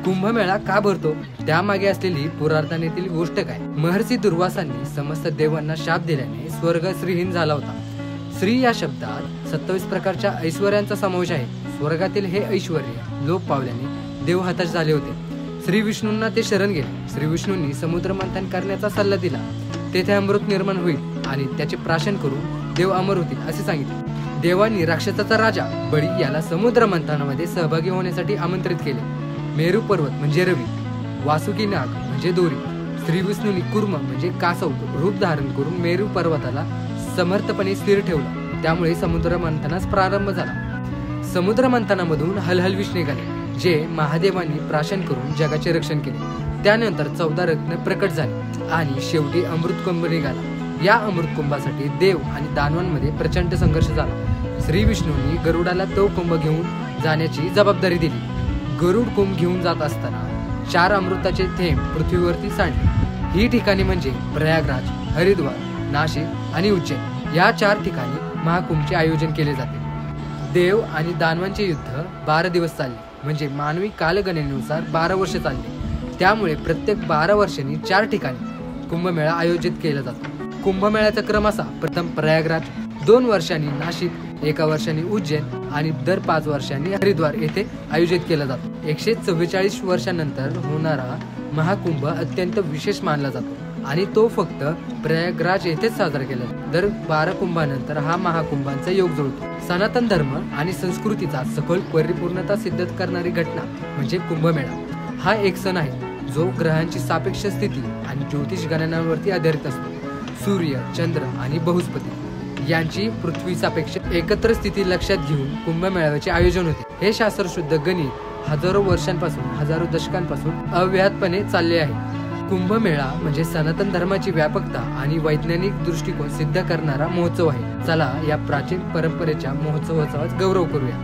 कुंभमेळा का भरतो, त्यामागे असलेली पुरातनातील गोष्ट काय? महर्षी दुर्वासांनी समस्त देवांना शाप दिल्याने स्वर्ग श्रीहीन झाला होता. श्री या शब्दात 27 प्रकारच्या ऐश्वर्यांचा समावेश आहे. स्वर्गातील हे ऐश्वर्य लोप पावल्याने देव हताश झाले होते. श्री विष्णूंना ते शरण गेले. श्री विष्णूंनी समुद्र मंथन करण्याचा सल्ला दिला. तेथे अमृत निर्माण होईल आणि त्याचे प्राशन करून देव अमर होतील असे सांगितले. देवांनी राक्षसाचा राजा बळी याला समुद्र मंथनामध्ये सहभागी होण्यासाठी आमंत्रित केले. मेरू पर्वत म्हणजे रवी, वासुकी नाग म्हणजे दोरी, श्री विष्णूंनी कुर्म म्हणजे कासव रूप धारण करून मेरू पर्वताला समर्थपणे स्थिर ठेवला. त्यामुळे समुद्र मंथनास प्रारंभ झाला. समुद्र मंथनामधून हलहल विष निघाले, जे महादेवांनी प्राशन करून जगाचे रक्षण केले. त्यानंतर 14 रत्न प्रकट झाले आणि शेवटी अमृतकुंभ निघाला. या अमृतकुंभासाठी देव आणि दानवांमध्ये प्रचंड संघर्ष झाला. श्री विष्णूंनी गरुडाला तो कुंभ घेऊन जाण्याची जबाबदारी दिली. गरुड कुंभ घेऊन जात असताना 4 अमृताचे थेंब पृथ्वीवरती सांडले. ही ठिकाणे म्हणजे प्रयागराज, हरिद्वार, नाशिक आणि उज्जैन. या 4 ठिकाणी महाकुंभचे आयोजन केले जाते. देव आणि दानवांचे युद्ध 12 दिवस चालले, म्हणजे मानवी कालगणनेनुसार 12 वर्ष चालले. त्यामुळे प्रत्येक 12 वर्षांनी 4 ठिकाणी कुंभमेळा आयोजित केला जातो. कुंभमेळ्याचा क्रम असा: प्रथम प्रयागराज, 2 वर्षांनी नाशिक, 1 वर्षांनी उज्जैन आणि दर 5 वर्षांनी हरिद्वार येथे आयोजित केला जातो. 144 वर्षांनंतर होणारा महाकुंभ अत्यंत विशेष मानला जातो आणि तो फक्त प्रयागराज येथेच साजरा केला जातो. दर 12 कुंभानंतर हा महाकुंभांचा योग जुळतो. सनातन धर्म आणि संस्कृतीचा सखोल परिपूर्णता सिद्ध करणारी घटना म्हणजे कुंभमेळा. हा एक सण आहे जो ग्रहांची सापेक्ष स्थिती आणि ज्योतिष गणनांवरती आधारित असतो. सूर्य, चंद्र आणि बृहस्पती यांची पृथ्वी सापेक्ष एकत्र स्थिती लक्षात घेऊन कुंभमेळ्याचे आयोजन होते. हे शास्त्रशुद्ध गणित हजारो वर्षांपासून, हजारो दशकांपासून अव्याहतपणे चालले आहे. कुंभमेळा म्हणजे सनातन धर्माची व्यापकता आणि वैज्ञानिक दृष्टिकोन सिद्ध करणारा महोत्सव आहे. चला या प्राचीन परंपरेच्या महोत्सवाचा गौरव करूया.